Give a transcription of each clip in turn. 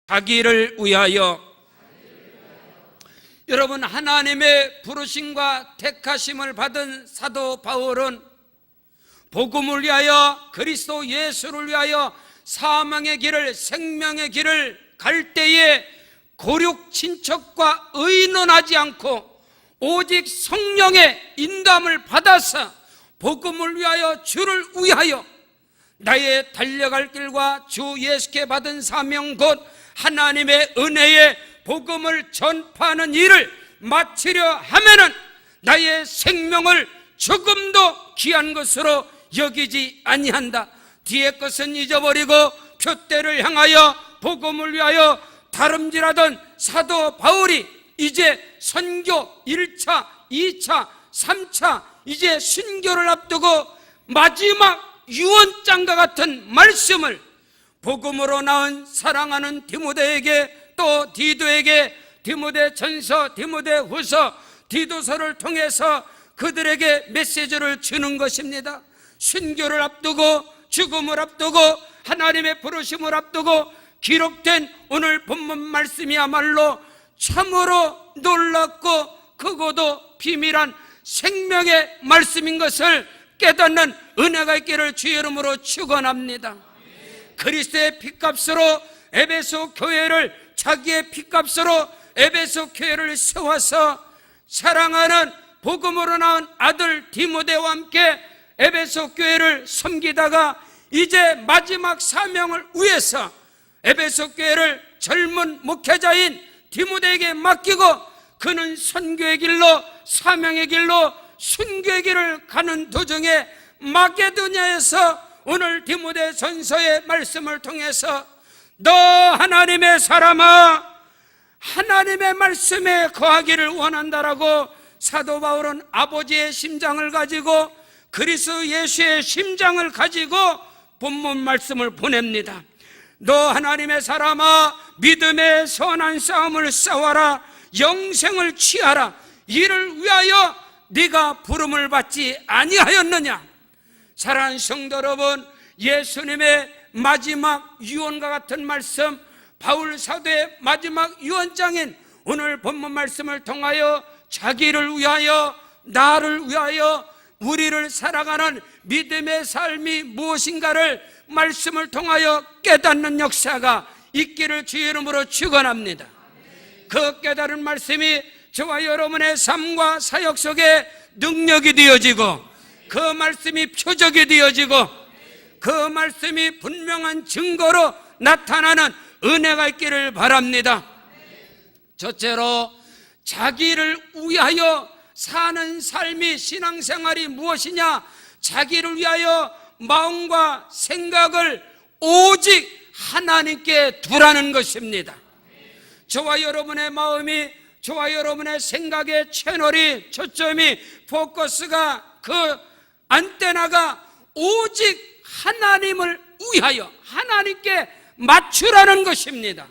자기를 위하여. 여러분, 하나님의 부르심과 택하심을 받은 사도 바울은 복음을 위하여, 그리스도 예수를 위하여 사망의 길을, 생명의 길을 갈 때에 고륙 친척과 의논하지 않고 오직 성령의 인도함을 받아서 복음을 위하여, 주를 위하여 나의 달려갈 길과 주 예수께 받은 사명 곧 하나님의 은혜의 복음을 전파하는 일을 마치려 하면은 나의 생명을 조금도 귀한 것으로 여기지 아니한다. 뒤의 것은 잊어버리고 표대를 향하여 복음을 위하여 다름질하던 사도 바울이 이제 선교 1차, 2차, 3차 이제 순교를 앞두고 마지막 유언장과 같은 말씀을 복음으로 낳은 사랑하는 디모데에게, 또 디도에게 디모데전서, 디모데후서, 디도서를 통해서 그들에게 메시지를 주는 것입니다. 순교를 앞두고, 죽음을 앞두고, 하나님의 부르심을 앞두고 기록된 오늘 본문 말씀이야말로 참으로 놀랍고 크고도 비밀한 생명의 말씀인 것을 깨닫는 은혜가 있기를 주의 이름으로 축원합니다. 그리스도의 핏값으로 에베소 교회를, 자기의 핏값으로 에베소 교회를 세워서 사랑하는 복음으로 낳은 아들 디모데와 함께 에베소 교회를 섬기다가 이제 마지막 사명을 위해서 에베소 교회를 젊은 목회자인 디모데에게 맡기고 그는 선교의 길로, 사명의 길로, 순교의 길을 가는 도중에 마게도냐에서 오늘 디모데전서의 말씀을 통해서 너 하나님의 사람아, 하나님의 말씀에 거하기를 원한다라고 사도 바울은 아버지의 심장을 가지고, 그리스도 예수의 심장을 가지고 본문 말씀을 보냅니다. 너 하나님의 사람아, 믿음의 선한 싸움을 싸워라, 영생을 취하라. 이를 위하여 네가 부름을 받지 아니하였느냐. 사랑하는 성도 여러분, 예수님의 마지막 유언과 같은 말씀, 바울 사도의 마지막 유언장인 오늘 본문 말씀을 통하여 자기를 위하여, 나를 위하여, 우리를 살아가는 믿음의 삶이 무엇인가를 말씀을 통하여 깨닫는 역사가 있기를 주의 이름으로 축원합니다. 그 깨달은 말씀이 저와 여러분의 삶과 사역 속에 능력이 되어지고, 그 말씀이 표적이 되어지고, 그 말씀이 분명한 증거로 나타나는 은혜가 있기를 바랍니다. 첫째로, 자기를 위하여 사는 삶이, 신앙생활이 무엇이냐? 자기를 위하여 마음과 생각을 오직 하나님께 두라는 것입니다. 저와 여러분의 마음이, 저와 여러분의 생각의 채널이, 초점이, 포커스가, 그 안테나가 오직 하나님을 위하여 하나님께 맞추라는 것입니다.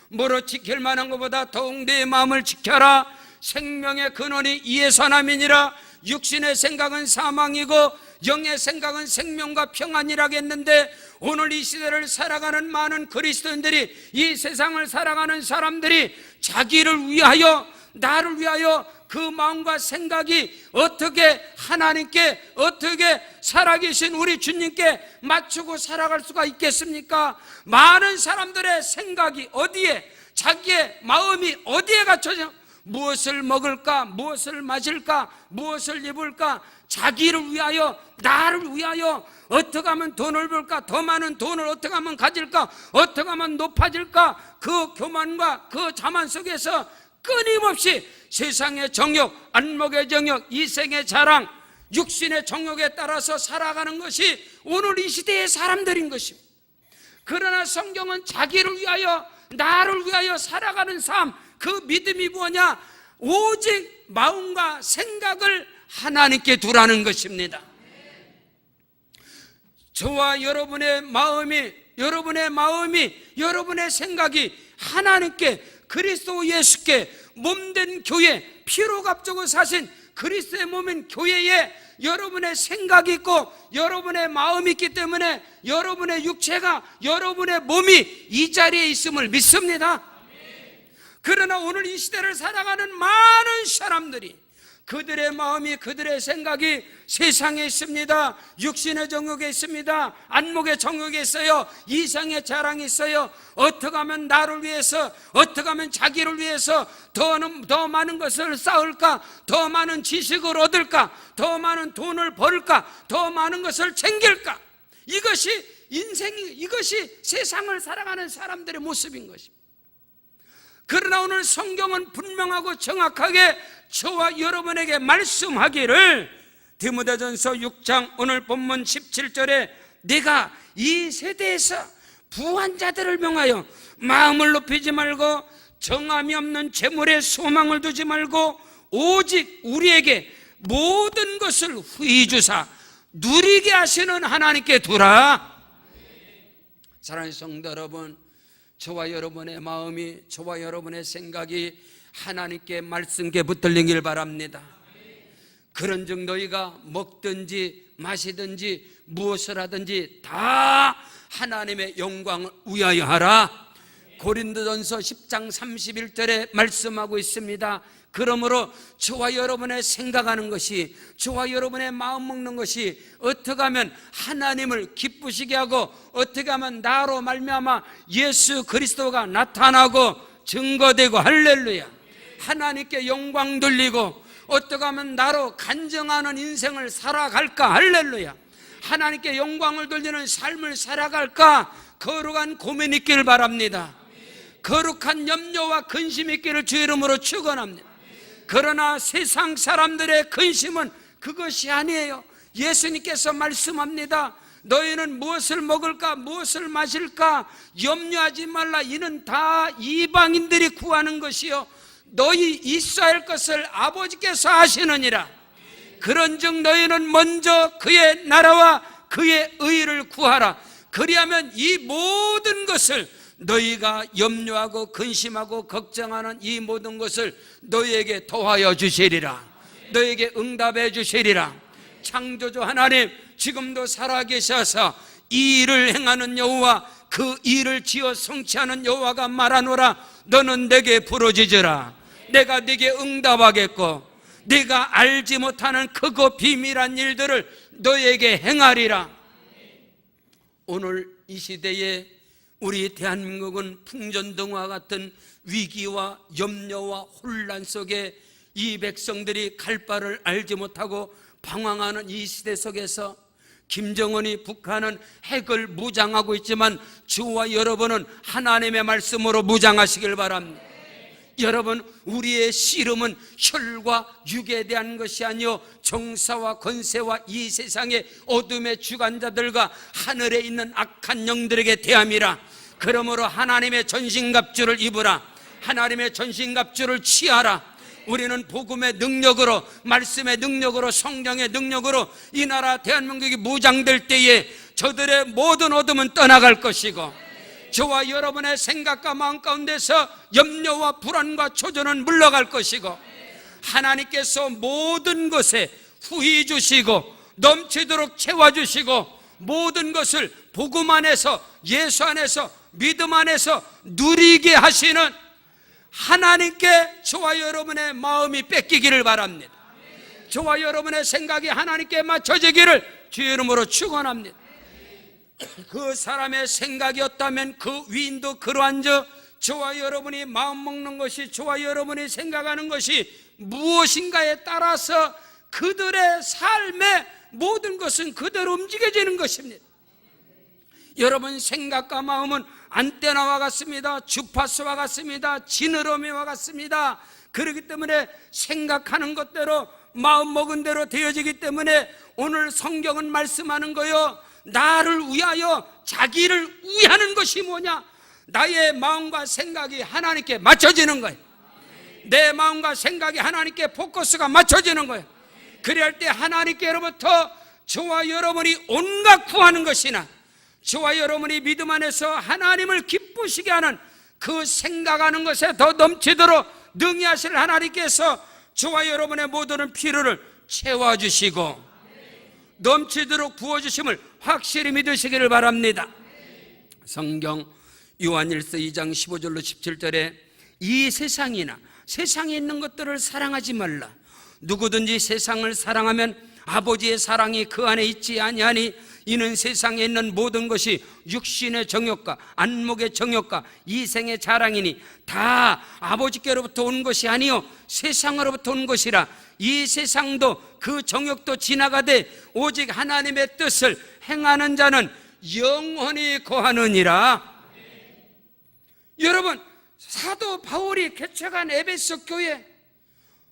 뭐로 지킬 만한 것보다 더욱 내 마음을 지켜라. 생명의 근원이 이에서 남이니라. 육신의 생각은 사망이고 영의 생각은 생명과 평안이라고 했는데, 오늘 이 시대를 살아가는 많은 그리스도인들이, 이 세상을 살아가는 사람들이 자기를 위하여, 나를 위하여 그 마음과 생각이 어떻게 하나님께, 어떻게 살아계신 우리 주님께 맞추고 살아갈 수가 있겠습니까? 많은 사람들의 생각이 어디에, 자기의 마음이 어디에 갇혀져? 무엇을 먹을까? 무엇을 마실까? 무엇을 입을까? 자기를 위하여, 나를 위하여 어떻게 하면 돈을 벌까? 더 많은 돈을 어떻게 하면 가질까? 어떻게 하면 높아질까? 그 교만과 그 자만 속에서 끊임없이 세상의 정욕, 안목의 정욕, 이생의 자랑, 육신의 정욕에 따라서 살아가는 것이 오늘 이 시대의 사람들인 것입니다. 그러나 성경은 자기를 위하여, 나를 위하여 살아가는 삶, 그 믿음이 뭐냐? 오직 마음과 생각을 하나님께 두라는 것입니다. 저와 여러분의 마음이, 여러분의 생각이 하나님께, 그리스도 예수께 몸된 교회, 피로 값주고 사신 그리스도의 몸인 교회에 여러분의 생각이 있고 여러분의 마음이 있기 때문에 여러분의 육체가, 여러분의 몸이 이 자리에 있음을 믿습니다. 그러나 오늘 이 시대를 살아가는 많은 사람들이 그들의 마음이, 그들의 생각이 세상에 있습니다. 육신의 정욕에 있습니다. 안목의 정욕에 있어요. 이상의 자랑이 있어요. 어떻게 하면 나를 위해서, 어떻게 하면 자기를 위해서 더 많은 것을 쌓을까, 더 많은 지식을 얻을까, 더 많은 돈을 벌까, 더 많은 것을 챙길까. 이것이 인생이, 이것이 세상을 살아가는 사람들의 모습인 것입니다. 그러나 오늘 성경은 분명하고 정확하게 저와 여러분에게 말씀하기를, 디모데전서 6장 오늘 본문 17절에 내가 이 세대에서 부한 자들을 명하여 마음을 높이지 말고 정함이 없는 재물에 소망을 두지 말고 오직 우리에게 모든 것을 후히 주사 누리게 하시는 하나님께 두라. 사랑하는 성도 여러분, 저와 여러분의 마음이, 저와 여러분의 생각이 하나님께 말씀께 붙들리길 바랍니다. 그런즉 너희가 먹든지 마시든지 무엇을 하든지 다 하나님의 영광을 위하여 하라. 고린도전서 10장 31절에 말씀하고 있습니다. 그러므로 저와 여러분의 생각하는 것이, 저와 여러분의 마음 먹는 것이 어떻게 하면 하나님을 기쁘시게 하고 어떻게 하면 나로 말미암아 예수 그리스도가 나타나고 증거되고, 할렐루야, 하나님께 영광 돌리고 어떻게 하면 나로 간증하는 인생을 살아갈까, 할렐루야, 하나님께 영광을 돌리는 삶을 살아갈까, 거룩한 고민이 있기를 바랍니다. 거룩한 염려와 근심이 있기를 주 이름으로 축원합니다. 그러나 세상 사람들의 근심은 그것이 아니에요. 예수님께서 말씀합니다. 너희는 무엇을 먹을까, 무엇을 마실까 염려하지 말라. 이는 다 이방인들이 구하는 것이요 너희 있어야 할 것을 아버지께서 하시느니라. 그런즉 너희는 먼저 그의 나라와 그의 의를 구하라. 그리하면 이 모든 것을, 너희가 염려하고 근심하고 걱정하는 이 모든 것을 너희에게 더하여 주시리라. 너희에게 응답해 주시리라. 창조주 하나님, 지금도 살아계셔서 이 일을 행하는 여호와, 그 일을 지어 성취하는 여호와가 말하노라. 너는 내게 부르짖으라. 내가 네게 응답하겠고 네가 알지 못하는 크고 비밀한 일들을 너희에게 행하리라. 오늘 이 시대에 우리 대한민국은 풍전등화 같은 위기와 염려와 혼란 속에 이 백성들이 갈 바를 알지 못하고 방황하는 이 시대 속에서 김정은이 북한은 핵을 무장하고 있지만 주와 여러분은 하나님의 말씀으로 무장하시길 바랍니다. 여러분, 우리의 씨름은 혈과 육에 대한 것이 아니요 정사와 권세와 이 세상의 어둠의 주관자들과 하늘에 있는 악한 영들에게 대함이라. 그러므로 하나님의 전신갑주를 입으라. 하나님의 전신갑주를 취하라. 우리는 복음의 능력으로, 말씀의 능력으로, 성령의 능력으로 이 나라 대한민국이 무장될 때에 저들의 모든 어둠은 떠나갈 것이고, 저와 여러분의 생각과 마음 가운데서 염려와 불안과 초조는 물러갈 것이고, 하나님께서 모든 것에 후히 주시고 넘치도록 채워주시고 모든 것을 복음 안에서, 예수 안에서, 믿음 안에서 누리게 하시는 하나님께 저와 여러분의 마음이 뺏기기를 바랍니다. 저와 여러분의 생각이 하나님께 맞춰지기를 주의 이름으로 축원합니다. 그 사람의 생각이었다면 그 위인도 그러한저 저와 여러분이 마음 먹는 것이, 저와 여러분이 생각하는 것이 무엇인가에 따라서 그들의 삶의 모든 것은 그대로 움직여지는 것입니다. 여러분, 생각과 마음은 안테나와 같습니다. 주파수와 같습니다. 지느러미와 같습니다. 그렇기 때문에 생각하는 것대로 마음 먹은 대로 되어지기 때문에 오늘 성경은 말씀하는 거요, 나를 위하여 자기를 위하는 것이 뭐냐? 나의 마음과 생각이 하나님께 맞춰지는 거예요. 내 마음과 생각이 하나님께 포커스가 맞춰지는 거예요. 그래야 할 때 하나님께로부터 저와 여러분이 온갖 구하는 것이나 저와 여러분이 믿음 안에서 하나님을 기쁘시게 하는 그 생각하는 것에 더 넘치도록 능히 하실 하나님께서 저와 여러분의 모든 필요를 채워주시고 넘치도록 부어주심을 확실히 믿으시기를 바랍니다. 성경 요한일서 2장 15절로 17절에 이 세상이나 세상에 있는 것들을 사랑하지 말라. 누구든지 세상을 사랑하면 아버지의 사랑이 그 안에 있지 아니하니 이는 세상에 있는 모든 것이 육신의 정욕과 안목의 정욕과 이생의 자랑이니 다 아버지께로부터 온 것이 아니요 세상으로부터 온 것이라. 이 세상도 그 정욕도 지나가되 오직 하나님의 뜻을 행하는 자는 영원히 거하느니라. 여러분, 사도 바울이 개척한 에베소 교회,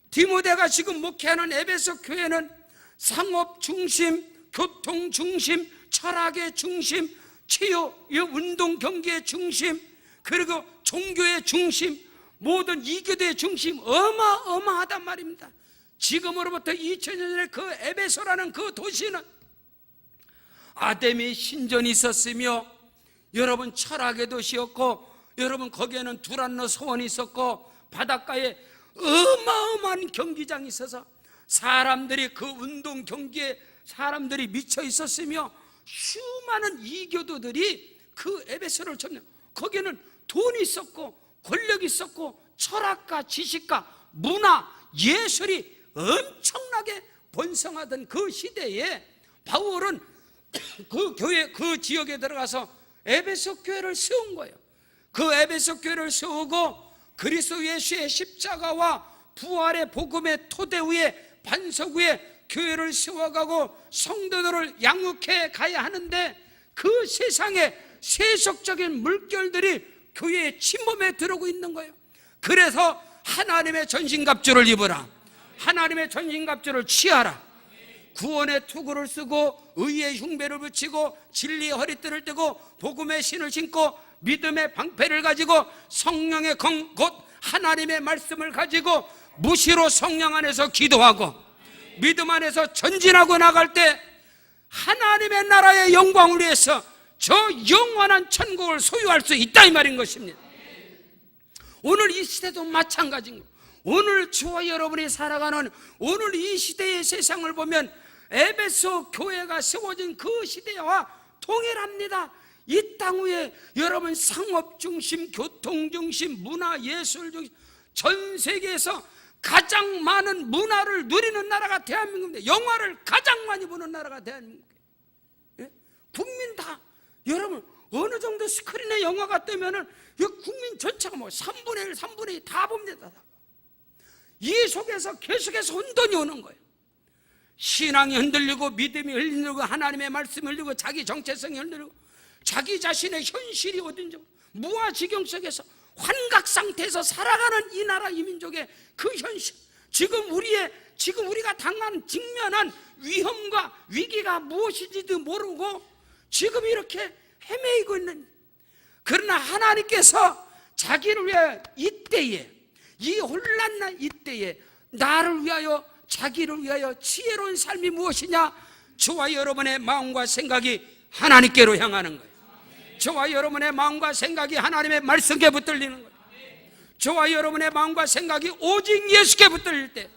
디모데가 지금 목회하는 에베소 교회는 상업 중심, 교통 중심, 철학의 중심, 치유, 운동 경기의 중심, 그리고 종교의 중심, 모든 이교도의 중심, 어마어마하단 말입니다. 지금으로부터 2000년 전에 그 에베소라는 그 도시는 아담의 신전이 있었으며, 여러분 철학의 도시였고, 여러분 거기에는 두란노 소원이 있었고, 바닷가에 어마어마한 경기장이 있어서 사람들이 그 운동 경기에 사람들이 미쳐 있었으며, 수많은 이교도들이 그 에베소를 점령. 거기는 돈이 있었고 권력이 있었고 철학과 지식과 문화, 예술이 엄청나게 번성하던 그 시대에 바울은 그 교회, 그 지역에 들어가서 에베소 교회를 세운 거예요. 그 에베소 교회를 세우고 그리스도 예수의 십자가와 부활의 복음의 토대 위에, 반석 위에 교회를 세워가고 성도들을 양육해 가야 하는데, 그 세상에 세속적인 물결들이 교회의 침범에 들어오고 있는 거예요. 그래서 하나님의 전신갑주를 입어라. 하나님의 전신갑주를 취하라. 구원의 투구를 쓰고 의의 흉배를 붙이고 진리의 허리띠를 떼고 복음의 신을 신고 믿음의 방패를 가지고 성령의 곧 하나님의 말씀을 가지고 무시로 성령 안에서 기도하고 믿음 안에서 전진하고 나갈 때 하나님의 나라의 영광을 위해서 저 영원한 천국을 소유할 수 있다, 이 말인 것입니다. 오늘 이 시대도 마찬가지인 거예요. 오늘 저와 여러분이 살아가는 오늘 이 시대의 세상을 보면 에베소 교회가 세워진 그 시대와 동일합니다. 이 땅 위에 여러분 상업 중심, 교통 중심, 문화, 예술 중심, 전 세계에서 가장 많은 문화를 누리는 나라가 대한민국인데, 영화를 가장 많이 보는 나라가 대한민국이에요. 예? 국민 다, 여러분 어느 정도 스크린에 영화가 뜨면은 국민 전체가 뭐 3분의 1, 3분의 2 다 봅니다. 이 속에서 계속해서 혼돈이 오는 거예요. 신앙이 흔들리고 믿음이 흔들리고 하나님의 말씀이 흔들리고 자기 정체성이 흔들리고 자기 자신의 현실이 어딘지 무아지경 속에서 환각 상태에서 살아가는 이 나라 이 민족의 그 현실, 지금 우리가 직면한 위험과 위기가 무엇인지도 모르고 지금 이렇게 헤매이고 있는, 그러나 하나님께서 자기를 위하여 이때에, 이 혼란난 이때에 나를 위하여, 자기를 위하여 지혜로운 삶이 무엇이냐? 저와 여러분의 마음과 생각이 하나님께로 향하는 거예요. 저와 여러분의 마음과 생각이 하나님의 말씀께 붙들리는 거예요. 저와 여러분의 마음과 생각이 오직 예수께 붙들릴 때,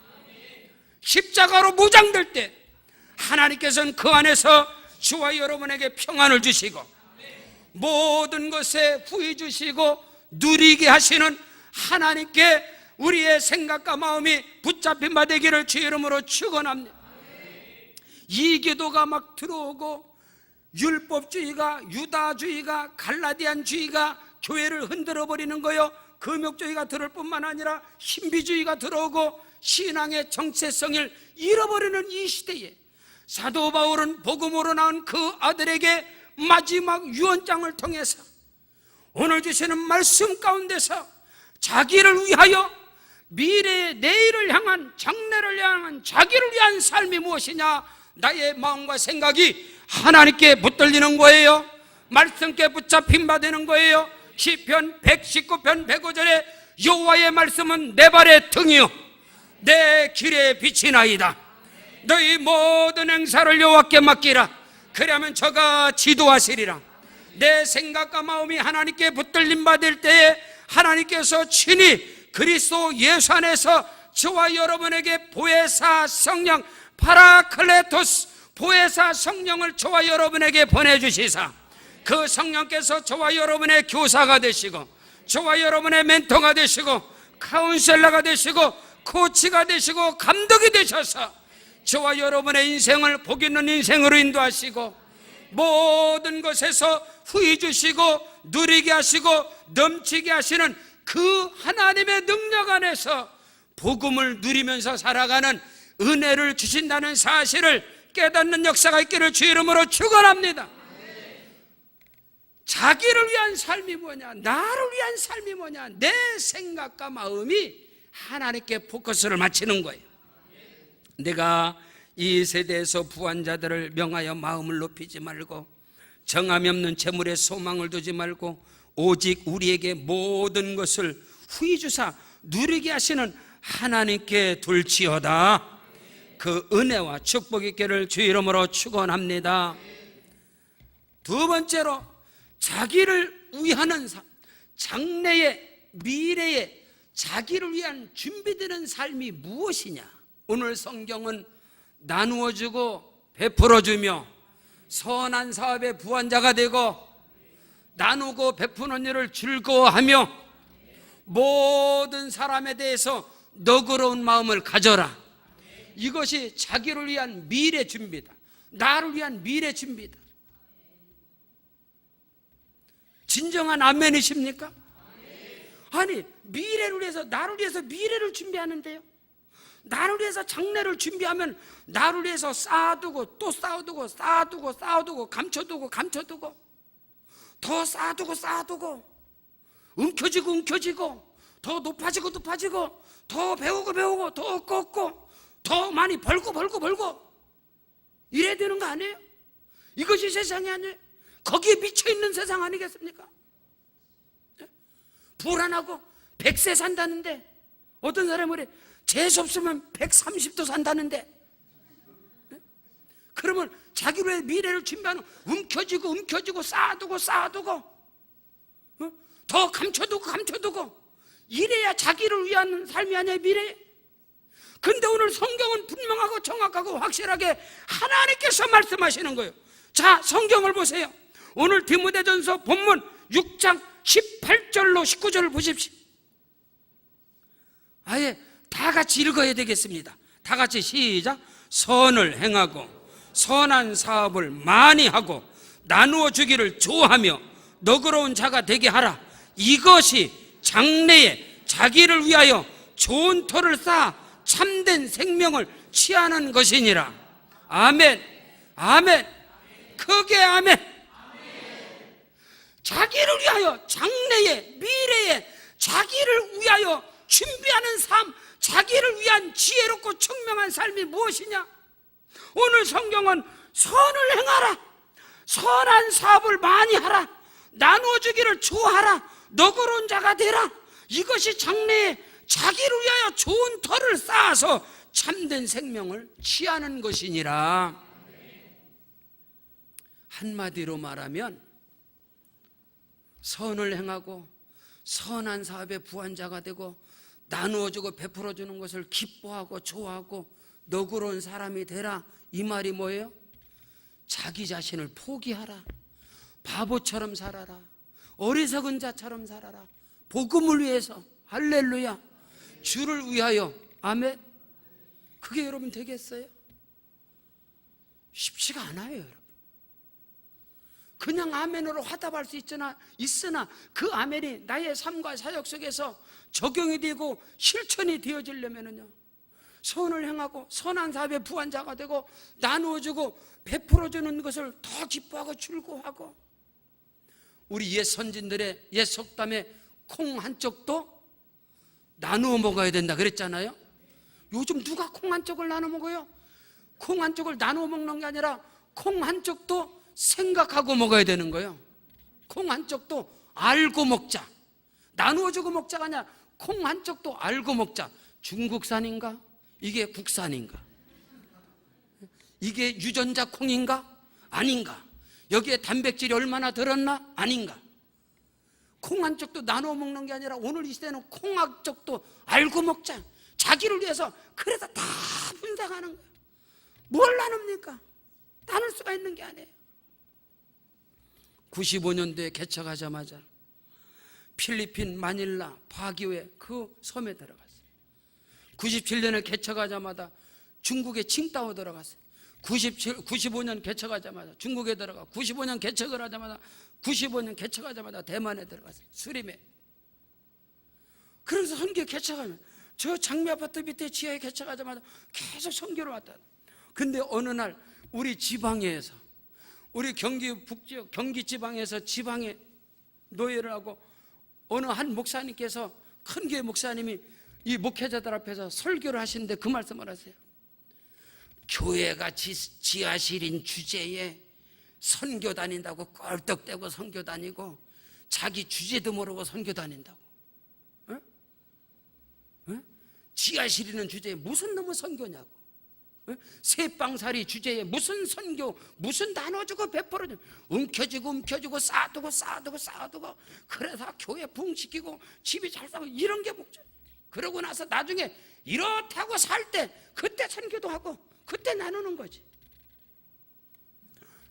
십자가로 무장될 때 하나님께서는 그 안에서 저와 여러분에게 평안을 주시고 모든 것에 후히 주시고 누리게 하시는 하나님께 우리의 생각과 마음이 붙잡힌 바 되기를 주의 이름으로 축원합니다. 이기도가 막 들어오고 율법주의가, 유다주의가, 갈라디안주의가 교회를 흔들어 버리는 거요. 금욕주의가 들어올 뿐만 아니라 신비주의가 들어오고 신앙의 정체성을 잃어버리는 이 시대에 사도 바울은 복음으로 나온 그 아들에게 마지막 유언장을 통해서 오늘 주시는 말씀 가운데서 자기를 위하여 미래의 내일을 향한, 장래를 향한 자기를 위한 삶이 무엇이냐? 나의 마음과 생각이 하나님께 붙들리는 거예요. 말씀께 붙잡힌 바 되는 거예요. 시편 119편 105절에 여호와의 말씀은 내 발의 등이요 내 길의 빛이나이다. 너희 모든 행사를 여호와께 맡기라. 그러면 저가 지도하시리라. 내 생각과 마음이 하나님께 붙들림 받을 때에 하나님께서 친히 그리스도 예수 안에서 저와 여러분에게 보혜사 성령 파라클레토스, 보혜사 성령을 저와 여러분에게 보내주시사 그 성령께서 저와 여러분의 교사가 되시고 저와 여러분의 멘토가 되시고 카운셀러가 되시고 코치가 되시고 감독이 되셔서 저와 여러분의 인생을 복 있는 인생으로 인도하시고 모든 것에서 후히 주시고 누리게 하시고 넘치게 하시는 그 하나님의 능력 안에서 복음을 누리면서 살아가는 은혜를 주신다는 사실을 깨닫는 역사가 있기를 주 이름으로 축원합니다. 자기를 위한 삶이 뭐냐, 나를 위한 삶이 뭐냐, 내 생각과 마음이 하나님께 포커스를 맞추는 거예요. 내가 이 세대에서 부한자들을 명하여 마음을 높이지 말고 정함이 없는 재물에 소망을 두지 말고 오직 우리에게 모든 것을 후히 주사 누리게 하시는 하나님께 둘지어다. 그 은혜와 축복이 있기를 주 이름으로 축원합니다. 두 번째로 자기를 위하는 삶, 장래의 미래의 자기를 위한 준비되는 삶이 무엇이냐? 오늘 성경은 나누어주고 베풀어주며 선한 사업의 부한자가 되고 나누고 베푸는 일을 즐거워하며 모든 사람에 대해서 너그러운 마음을 가져라. 이것이 자기를 위한 미래 준비다. 나를 위한 미래 준비다. 진정한 아멘이십니까? 아니, 미래를 위해서, 나를 위해서 미래를 준비하는데요, 나를 위해서 장래를 준비하면 나를 위해서 쌓아두고 또 쌓아두고 쌓아두고 쌓아두고 감춰두고 감춰두고 더 쌓아두고 쌓아두고 움켜쥐고 움켜쥐고 더 높아지고 높아지고 더 배우고 배우고 더 얻고 얻고 더 많이 벌고 벌고 벌고 이래야 되는 거 아니에요? 이것이 세상이 아니에요? 거기에 미쳐있는 세상 아니겠습니까? 불안하고 100세 산다는데 어떤 사람은 그래, 재수없으면 130도 산다는데, 그러면 자기의 미래를 준비하는 움켜쥐고 움켜쥐고 쌓아두고 쌓아두고 더 감춰두고 감춰두고 이래야 자기를 위한 삶이 아니야, 미래. 근데 오늘 성경은 분명하고 정확하고 확실하게 하나님께서 말씀하시는 거예요. 자, 성경을 보세요. 오늘 디모데전서 본문 6장 18절로 19절을 보십시오. 아예 다 같이 읽어야 되겠습니다. 다 같이 시작. 선을 행하고 선한 사업을 많이 하고 나누어 주기를 좋아하며 너그러운 자가 되게 하라. 이것이 장래에 자기를 위하여 좋은 터를 쌓아 참된 생명을 취하는 것이니라. 아멘, 아멘, 크게 아멘. 자기를 위하여 장래에 미래에 자기를 위하여 준비하는 삶, 자기를 위한 지혜롭고 청명한 삶이 무엇이냐? 오늘 성경은 선을 행하라, 선한 사업을 많이 하라, 나누어 주기를 좋아하라, 너그러운 자가 되라. 이것이 장래에 자기를 위하여 좋은 터를 쌓아서 참된 생명을 취하는 것이니라. 한마디로 말하면 선을 행하고 선한 사업의 부한자가 되고 나누어주고 베풀어주는 것을 기뻐하고 좋아하고 너그러운 사람이 되라. 이 말이 뭐예요? 자기 자신을 포기하라, 바보처럼 살아라, 어리석은 자처럼 살아라. 복음을 위해서, 할렐루야, 주를 위하여. 아멘. 그게 여러분 되겠어요? 쉽지가 않아요, 여러분. 그냥 아멘으로 화답할 수 있으나 그 아멘이 나의 삶과 사역 속에서 적용이 되고 실천이 되어지려면요, 선을 행하고 선한 사업의 부한자가 되고 나누어주고 베풀어주는 것을 더 기뻐하고 즐거워하고. 우리 옛 선진들의 옛 속담에 콩 한 쪽도 나누어 먹어야 된다 그랬잖아요. 요즘 누가 콩 한 쪽을 나눠 먹어요? 콩 한 쪽을 나누어 먹는 게 아니라 콩 한 쪽도 생각하고 먹어야 되는 거예요. 콩 한 쪽도 알고 먹자. 나누어주고 먹자가 아니라 콩 한 쪽도 알고 먹자. 중국산인가? 이게 국산인가? 이게 유전자 콩인가? 아닌가? 여기에 단백질이 얼마나 들었나? 아닌가? 콩 한 쪽도 나누어 먹는 게 아니라 오늘 이 시대는 콩 한 쪽도 알고 먹자. 자기를 위해서 그래서 다 분석하는 거예요. 뭘 나눕니까? 나눌 수가 있는 게 아니에요. 95년도에 개척하자마자 필리핀 마닐라 바기오의 그 섬에 들어갔어요. 97년에 개척하자마자 중국의 칭다오 들어갔어요. 95년 개척하자마자 중국에 들어가, 95년 개척을 하자마자 95년 개척하자마자 대만에 들어갔어요. 수림에. 그래서 선교 개척하면 저 장미 아파트 밑에 지하에 개척하자마자 계속 선교를 왔다. 근데 어느 날 우리 지방에서, 우리 경기 북지역 경기 지방에서 지방에 노예를 하고 어느 한 목사님께서, 큰 교회 목사님이 이 목회자들 앞에서 설교를 하시는데 그 말씀을 하세요. 교회가 지하실인 주제에 선교 다닌다고 껄떡대고 선교 다니고 자기 주제도 모르고 선교 다닌다고. 어? 어? 지하실이는 주제에 무슨 놈의 선교냐고. 어? 새빵살이 주제에 무슨 선교, 무슨 나눠주고 베풀어주고 움켜쥐고 쌓아두고 그래서 교회 붕시키고 집이 잘 싸고 이런 게 목적. 그러고 나서 나중에 이렇다고 살 때 그때 선교도 하고 그때 나누는 거지.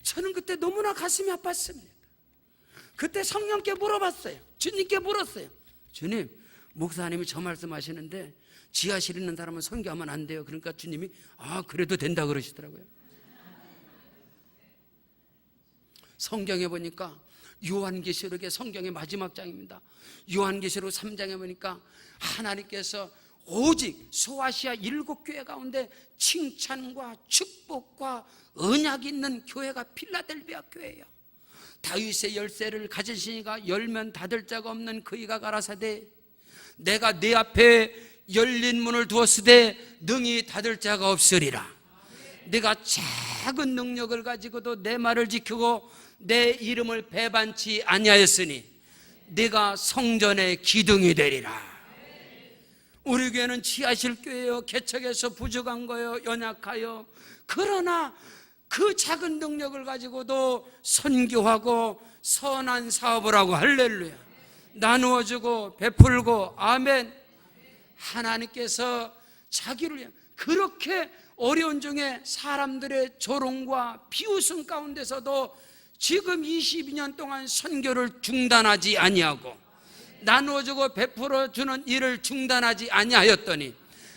저는 그때 너무나 가슴이 아팠습니다. 그때 성령께 물어봤어요. 주님께 물었어요. 주님, 목사님이 저 말씀하시는데 지하실 있는 사람은 선교하면 안 돼요. 그러니까 주님이 그래도 된다 그러시더라고요. 성경에 보니까 요한계시록의 성경의 마지막 장입니다. 요한계시록 3장에 보니까 하나님께서 오직 소아시아 7교회 가운데 칭찬과 축복과 언약이 있는 교회가 필라델비아 교회예요. 다윗의 열쇠를 가지시니가 열면 닫을 자가 없는 그이가 가라사대 내가 네 앞에 열린 문을 두었으되 능히 닫을 자가 없으리라. 내가 작은 능력을 가지고도 내 말을 지키고 내 이름을 배반치 아니하였으니 네가 성전의 기둥이 되리라. 우리 교회는 지하실 교회요, 개척해서 부족한 거요, 연약하여. 그러나 그 작은 능력을 가지고도 선교하고 선한 사업을 하고, 할렐루야, 나누어주고 베풀고, 아멘. 하나님께서 자기를 위해 그렇게 어려운 중에 사람들의 조롱과 비웃음 가운데서도 지금 22년 동안 선교를 중단하지 아니하고 나누어주고 베풀어주는 일을 중단하지 아니하였더니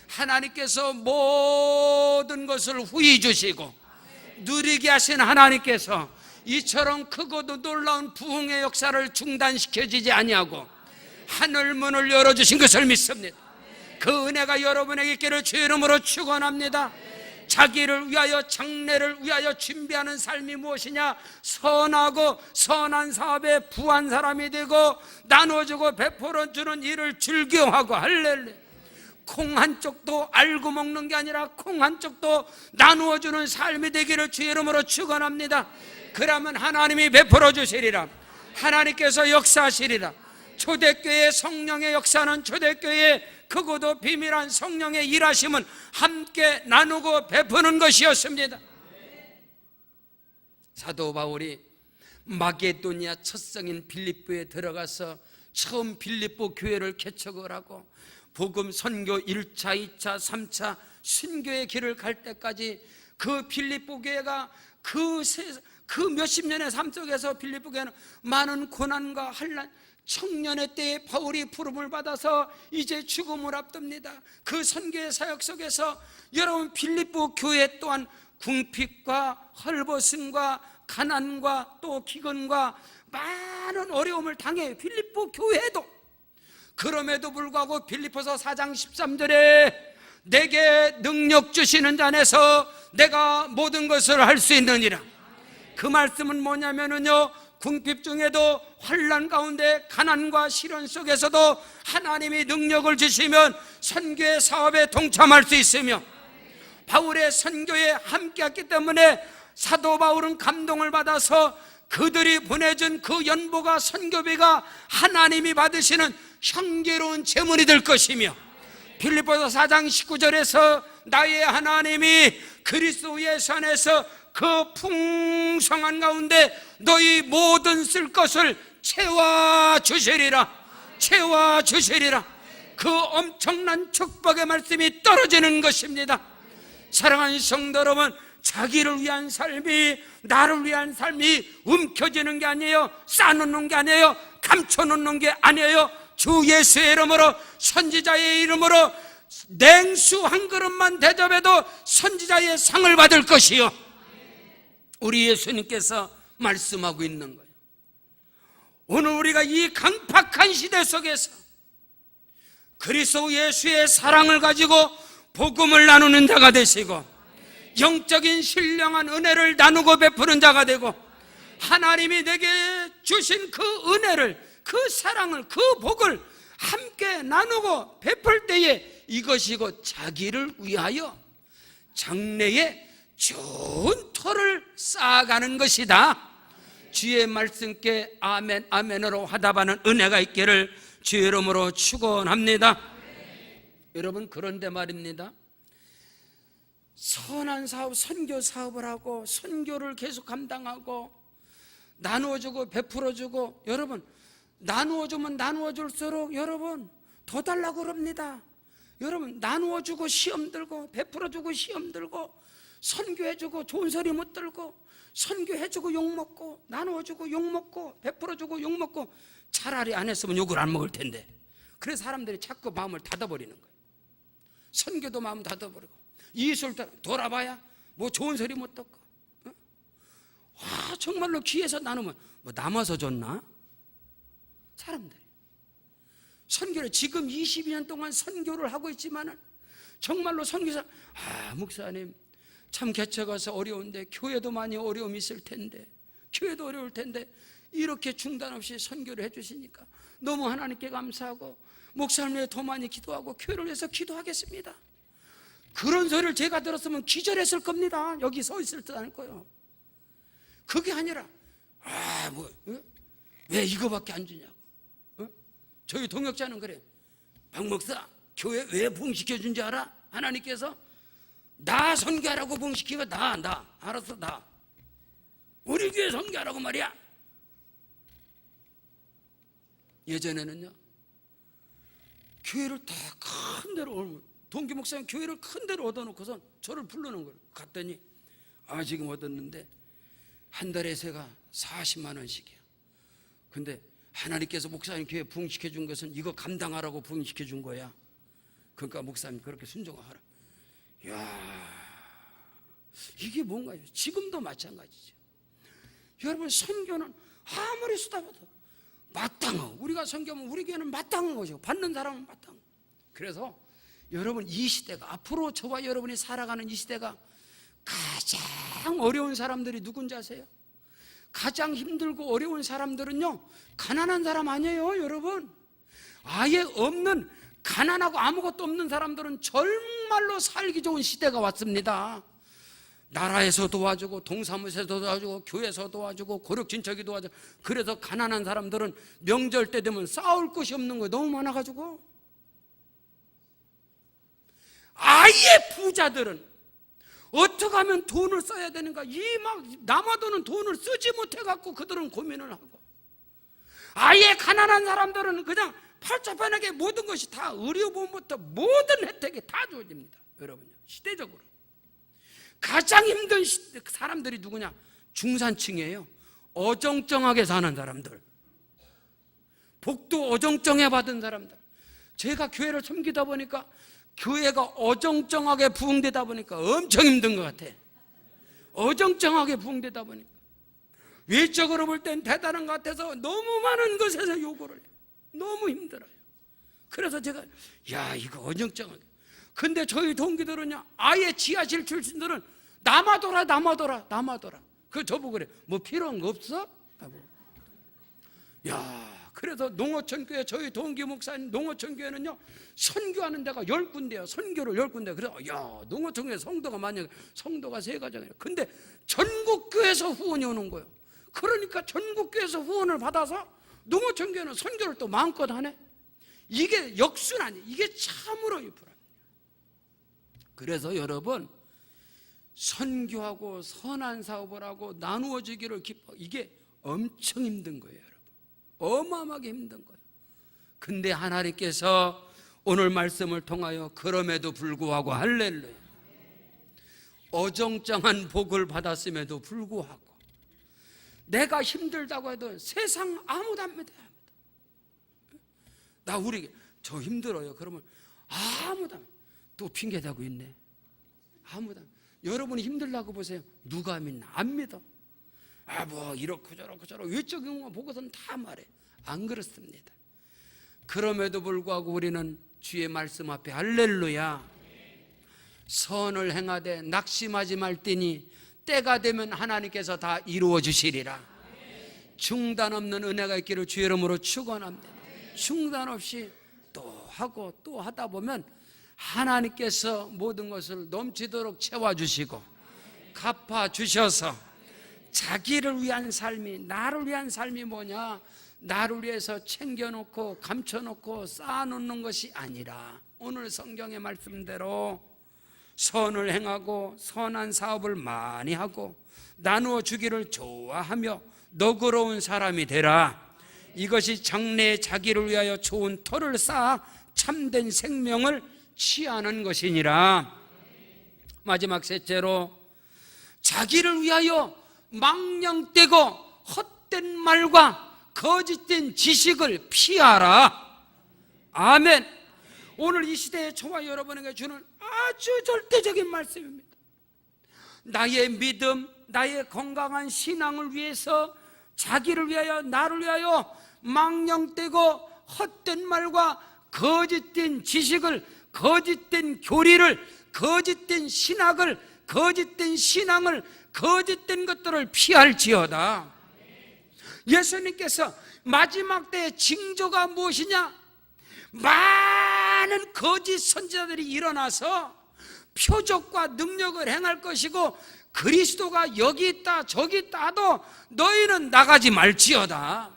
하나님께서 모든 것을 후히 주시고 누리게 하신 하나님께서 이처럼 크고도 놀라운 부흥의 역사를 중단시켜지지 아니하고 하늘문을 열어주신 것을 믿습니다. 그 은혜가 여러분에게 있기를 주의 이름으로 축원합니다. 자기를 위하여, 장래를 위하여 준비하는 삶이 무엇이냐? 선하고 선한 사업에 부한 사람이 되고 나눠주고 베풀어주는 일을 즐겨하고, 할렐루야. 콩 한 쪽도 알고 먹는 게 아니라 콩 한 쪽도 나누어주는 삶이 되기를 주의 이름으로 축원합니다. 그러면 하나님이 베풀어 주시리라. 하나님께서 역사하시리라. 초대교회의 성령의 역사는, 초대교회의 크고도 비밀한 성령의 일하심은 함께 나누고 베푸는 것이었습니다. 사도 바울이 마게도니아 첫 성인 빌립보에 들어가서 처음 빌립보 교회를 개척을 하고 복음 선교 1차, 2차, 3차 순교의 길을 갈 때까지 그 빌립보 교회가 그 몇십 년의 삶 속에서 빌립보 교회는 많은 고난과 환난, 청년의 때에 바울이 부름을 받아서 이제 죽음을 앞둡니다. 그 선교의 사역 속에서 여러분 빌립보 교회 또한 궁핍과 헐벗음과 가난과 또 기근과 많은 어려움을 당해요. 빌립보 교회도. 그럼에도 불구하고 빌립보서 4장 13절에 내게 능력 주시는 자 안에서 내가 모든 것을 할 수 있느니라. 그 말씀은 뭐냐면요, 궁핍 중에도 환난 가운데 가난과 시련 속에서도 하나님이 능력을 주시면 선교의 사업에 동참할 수 있으며 바울의 선교에 함께했기 때문에 사도 바울은 감동을 받아서 그들이 보내준 그 연보가, 선교비가 하나님이 받으시는 향기로운 제물이 될 것이며 빌립보서 4장 19절에서 나의 하나님이 그리스도 예수 안에서 그 풍성한 가운데 너희 모든 쓸 것을 채워주시리라. 채워주시리라. 그 엄청난 축복의 말씀이 떨어지는 것입니다. 사랑하는 성도 여러분, 자기를 위한 삶이, 나를 위한 삶이 움켜쥐는 게 아니에요. 쌓아놓는 게 아니에요. 감춰놓는 게 아니에요. 주 예수의 이름으로, 선지자의 이름으로 냉수 한 그릇만 대접해도 선지자의 상을 받을 것이요, 우리 예수님께서 말씀하고 있는 거예요. 오늘 우리가 이 강팍한 시대 속에서 그리스도 예수의 사랑을 가지고 복음을 나누는 자가 되시고, 영적인 신령한 은혜를 나누고 베푸는 자가 되고, 하나님이 내게 주신 그 은혜를, 그 사랑을, 그 복을 함께 나누고 베풀 때에 이것이 곧 자기를 위하여 장래에 좋은 터를 쌓아가는 것이다. 주의 말씀께 아멘 아멘으로 화답하는 은혜가 있기를 주의 이름으로 축원합니다. 여러분, 그런데 말입니다, 선한 사업, 선교 사업을 하고 선교를 계속 감당하고 나누어주고 베풀어주고, 여러분 나누어주면 나누어줄수록 여러분 더 달라고 그럽니다. 여러분, 나누어주고 시험 들고, 베풀어주고 시험 들고, 선교해주고 좋은 소리 못 들고, 선교해주고 욕먹고, 나누어주고 욕먹고, 베풀어주고 욕먹고, 차라리 안 했으면 욕을 안 먹을 텐데. 그래서 사람들이 자꾸 마음을 닫아버리는 거예요. 선교도 마음 닫아버리고, 이웃을 돌아봐야 뭐 좋은 소리 못 듣고, 와, 정말로 귀에서 나누면 뭐 남아서 줬나? 사람들이 선교를 지금 22년 동안 선교를 하고 있지만은 정말로 선교사, 목사님 참 개척가서 어려운데, 교회도 많이 어려움이 있을 텐데, 교회도 어려울 텐데 이렇게 중단 없이 선교를 해주시니까 너무 하나님께 감사하고, 목사님 위해 더 많이 기도하고 교회를 위해서 기도하겠습니다. 그런 소리를 제가 들었으면 기절했을 겁니다. 여기 서 있을 듯 않을 거예요. 그게 아니라 왜 이거밖에 안 주냐고. 저희 동역자는 그래, 박 목사 교회 왜 부흥시켜 준지 알아? 하나님께서 나 선교하라고 부흥시키고, 나 알았어, 나 우리 교회 선교하라고 말이야. 예전에는요, 교회를 다 큰 데로, 동기 목사님 교회를 큰 데로 얻어놓고선 저를 부르는 거예요. 갔더니 지금 얻었는데 한 달에 세가 40만 원씩이야. 근데 하나님께서 목사님 교회 부흥시켜 준 것은 이거 감당하라고 부흥시켜 준 거야. 그러니까 목사님 그렇게 순종하라. 이게 뭔가요? 지금도 마찬가지죠. 여러분, 선교는 아무리 수다봐도 마땅하고, 우리가 선교하면 우리 교회는 마땅한 것이고, 받는 사람은 마땅한. 그래서 여러분, 이 시대가, 앞으로 저와 여러분이 살아가는 이 시대가 가장 어려운 사람들이 누군지 아세요? 가장 힘들고 어려운 사람들은요, 가난한 사람 아니에요, 여러분. 아예 없는, 가난하고 아무것도 없는 사람들은 정말로 살기 좋은 시대가 왔습니다. 나라에서 도와주고, 동사무소에서 도와주고, 교회에서 도와주고, 고력진척이 도와주고. 그래서 가난한 사람들은 명절 때 되면 싸울 곳이 없는 거예요. 너무 많아가지고. 아예 부자들은 어떻게 하면 돈을 써야 되는가, 남아도는 돈을 쓰지 못해갖고 그들은 고민을 하고, 아예 가난한 사람들은 그냥 팔자편하게 모든 것이 다, 의료보험부터 모든 혜택이 다 주어집니다. 여러분요, 시대적으로 가장 힘든 사람들이 누구냐? 중산층이에요. 어정쩡하게 사는 사람들, 복도 어정쩡해 받은 사람들. 제가 교회를 섬기다 보니까 교회가 어정쩡하게 부흥되다 보니까 엄청 힘든 것 같아. 어정쩡하게 부흥되다 보니까 외적으로 볼 땐 대단한 것 같아서 너무 많은 것에서 요구를 해요. 너무 힘들어요. 그래서 제가 이거 어정쩡하게. 근데 저희 동기들은요, 아예 지하실 출신들은 남아돌아. 그 저보고 그래, 뭐 필요한 거 없어? 그래서 농어촌교회, 저희 동기 목사님 농어촌교회는요, 선교하는 데가 10군데야. 선교를 10군데. 그래서 농어촌교회 성도가 만약에 성도가 3가정이에요. 근데 전국교회에서 후원이 오는 거예요. 그러니까 전국교회에서 후원을 받아서 농어촌교회는 선교를 또 마음껏 하네. 이게 역순환이, 이게 참으로 불합니다. 그래서 여러분, 선교하고 선한 사업을 하고 나누어지기를 기뻐, 이게 엄청 힘든 거예요, 여러분. 어마어마하게 힘든 거예요. 근데 하나님께서 오늘 말씀을 통하여 그럼에도 불구하고 할렐루야, 어정쩡한 복을 받았음에도 불구하고 내가 힘들다고 해도 세상 아무도 안 믿어야 합니다. 우리 저 힘들어요. 그러면 아무도 또 핑계대고 있네. 아무도. 여러분이 힘들다고 보세요. 누가 믿나? 안 믿어. 뭐 이렇고 저렇고 외적인 거 보고서는 다 말해. 안 그렇습니다. 그럼에도 불구하고 우리는 주의 말씀 앞에 할렐루야, 선을 행하되 낙심하지 말지니 때가 되면 하나님께서 다 이루어 주시리라. 중단 없는 은혜가 있기를 주의 이름으로 축원합니다. 중단 없이 또 하고 또 하다 보면 하나님께서 모든 것을 넘치도록 채워주시고 갚아주셔서 자기를 위한 삶이, 나를 위한 삶이 뭐냐? 나를 위해서 챙겨놓고 감춰놓고 쌓아놓는 것이 아니라 오늘 성경의 말씀대로 선을 행하고 선한 사업을 많이 하고 나누어 주기를 좋아하며 너그러운 사람이 되라. 이것이 장래에 자기를 위하여 좋은 터를 쌓아 참된 생명을 취하는 것이니라. 마지막 셋째로, 자기를 위하여 망령되고 헛된 말과 거짓된 지식을 피하라. 아멘. 오늘 이 시대에 저와 여러분에게 주는 아주 절대적인 말씀입니다. 나의 믿음, 나의 건강한 신앙을 위해서, 자기를 위하여, 나를 위하여 망령되고 헛된 말과 거짓된 지식을, 거짓된 교리를, 거짓된 신학을, 거짓된 신앙을, 거짓된 것들을 피할지어다. 예수님께서 마지막 때의 징조가 무엇이냐? 많은 거짓 선지자들이 일어나서 표적과 능력을 행할 것이고 그리스도가 여기 있다 저기 있다 하도 너희는 나가지 말지어다.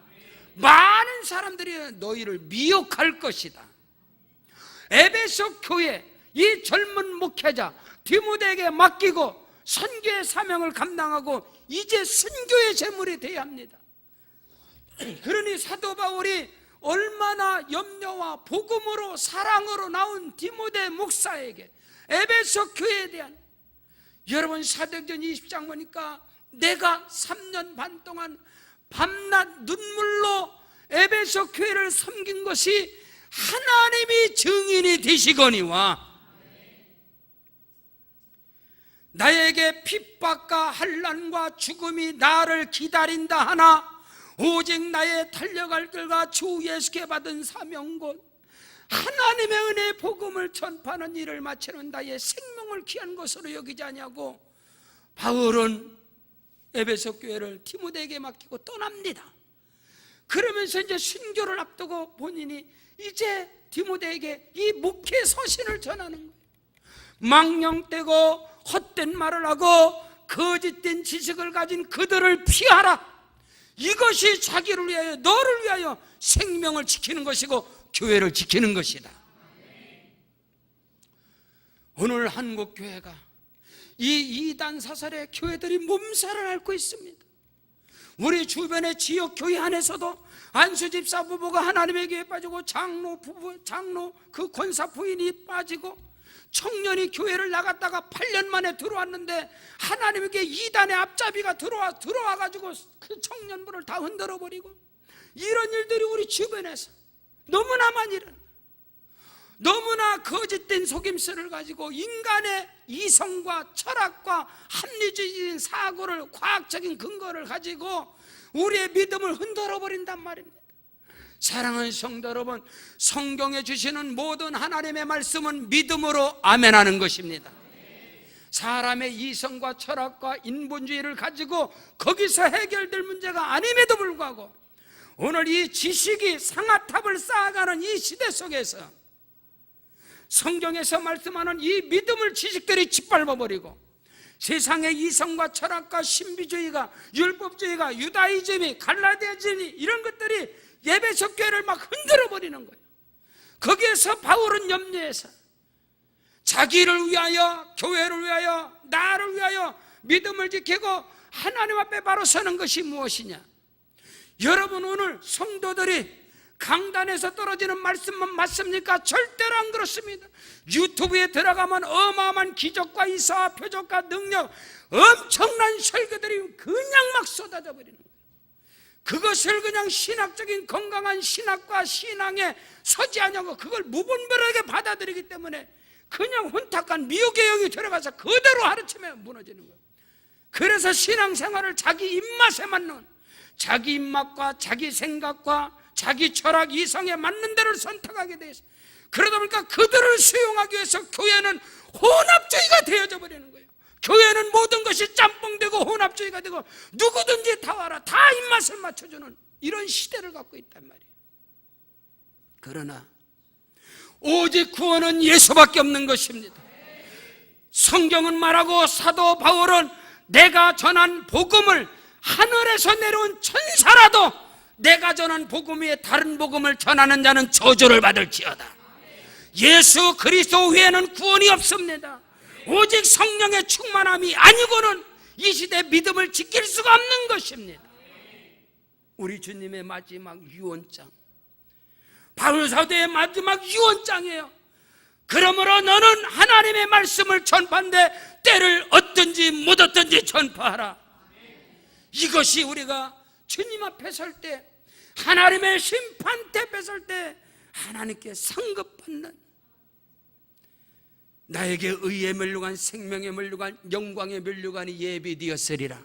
많은 사람들이 너희를 미혹할 것이다. 에베소 교회 이 젊은 목회자 디모데에게 맡기고 선교의 사명을 감당하고 이제 순교의 제물이 되어야 합니다. 그러니 사도 바울이 얼마나 염려와 복음으로 사랑으로 나온 디모데 목사에게 에베소 교회에 대한, 여러분 사도행전 20장 보니까 내가 3년 반 동안 밤낮 눈물로 에베소 교회를 섬긴 것이 하나님이 증인이 되시거니와 나에게 핍박과 환난과 죽음이 나를 기다린다 하나 오직 나의 달려갈 길과 주 예수께 받은 사명곧 하나님의 은혜의 복음을 전파하는 일을 마치는 나의 생명을 귀한 것으로 여기지 아니하고 바울은 에베소 교회를 디모데에게 맡기고 떠납니다. 그러면서 이제 순교를 앞두고 본인이 이제 디모데에게 이 목회 서신을 전하는 거예요. 망령되고 헛된 말을 하고 거짓된 지식을 가진 그들을 피하라. 이것이 자기를 위하여, 너를 위하여 생명을 지키는 것이고 교회를 지키는 것이다. 오늘 한국 교회가 이 이단 사설의 교회들이 몸살을 앓고 있습니다. 우리 주변의 지역 교회 안에서도 안수 집사 부부가 하나님의 교회에 빠지고 장로 그 권사 부인이 빠지고 청년이 교회를 나갔다가 8년 만에 들어왔는데 하나님의 교회 이단의 앞잡이가 들어와가지고 그 청년부를 다 흔들어버리고, 이런 일들이 우리 주변에서 너무나 많이 일어납니다. 너무나 거짓된 속임수를 가지고 인간의 이성과 철학과 합리적인 사고를, 과학적인 근거를 가지고 우리의 믿음을 흔들어버린단 말입니다. 사랑하는 성도 여러분, 성경에 주시는 모든 하나님의 말씀은 믿음으로 아멘하는 것입니다. 사람의 이성과 철학과 인본주의를 가지고 거기서 해결될 문제가 아님에도 불구하고 오늘 이 지식이 상아탑을 쌓아가는 이 시대 속에서 성경에서 말씀하는 이 믿음을 지식들이 짓밟아버리고 세상의 이성과 철학과 신비주의가, 율법주의가, 유다이즘이, 갈라디아즘이, 이런 것들이 에베소 교회를 막 흔들어버리는 거예요. 거기에서 바울은 염려해서 자기를 위하여, 교회를 위하여, 나를 위하여 믿음을 지키고 하나님 앞에 바로 서는 것이 무엇이냐? 여러분, 오늘 성도들이 강단에서 떨어지는 말씀만 맞습니까? 절대로 안 그렇습니다. 유튜브에 들어가면 어마어마한 기적과 이사와 표적과 능력, 엄청난 설교들이 그냥 막 쏟아져 버리는 거예요. 그것을 그냥 신학적인 건강한 신학과 신앙에 서지 않냐고 그걸 무분별하게 받아들이기 때문에 그냥 혼탁한 미혹의 영이 들어가서 그대로 하루치면 무너지는 거예요. 그래서 신앙생활을 자기 입맛에 맞는, 자기 입맛과 자기 생각과 자기 철학 이성에 맞는 대로 선택하게 돼 있어요. 그러다 보니까 그들을 수용하기 위해서 교회는 혼합주의가 되어져 버리는 거예요. 교회는 모든 것이 짬뽕되고 혼합주의가 되고 누구든지 다 와라, 다 입맛을 맞춰주는 이런 시대를 갖고 있단 말이에요. 그러나 오직 구원은 예수밖에 없는 것입니다. 성경은 말하고 사도 바울은 내가 전한 복음을 하늘에서 내려온 천사라도 내가 전한 복음 위에 다른 복음을 전하는 자는 저주를 받을지어다. 예수 그리스도 외에는 구원이 없습니다. 오직 성령의 충만함이 아니고는 이 시대 믿음을 지킬 수가 없는 것입니다. 우리 주님의 마지막 유언장, 바울 사도의 마지막 유언장이에요. 그러므로 너는 하나님의 말씀을 전파한데 때를 얻든지 못 얻든지 전파하라. 이것이 우리가 주님 앞에 설 때, 하나님의 심판대 앞에 설 때 하나님께 상급받는, 나에게 의에 면류관 생명에 면류관 영광에 면류관이 예비되었으리라.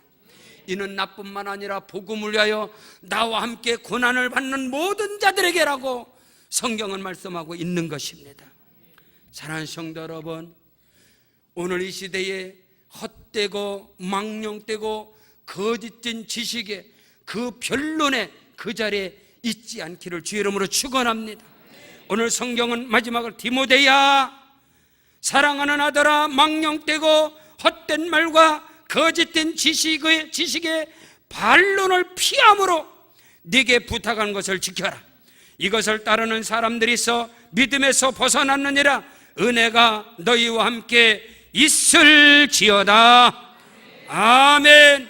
이는 나뿐만 아니라 복음을 위하여 나와 함께 고난을 받는 모든 자들에게라고 성경은 말씀하고 있는 것입니다. 사랑하는 성도 여러분, 오늘 이 시대에 헛되고 망령되고 거짓된 지식에 그 변론에 그 자리에 있지 않기를 주의 이름으로 축원합니다. 오늘 성경은 마지막으로 디모데야, 사랑하는 아들아, 망령되고 헛된 말과 거짓된 지식의 반론을 피함으로 네게 부탁한 것을 지켜라. 이것을 따르는 사람들이 있어 믿음에서 벗어났느니라. 은혜가 너희와 함께 있을지어다. 아멘.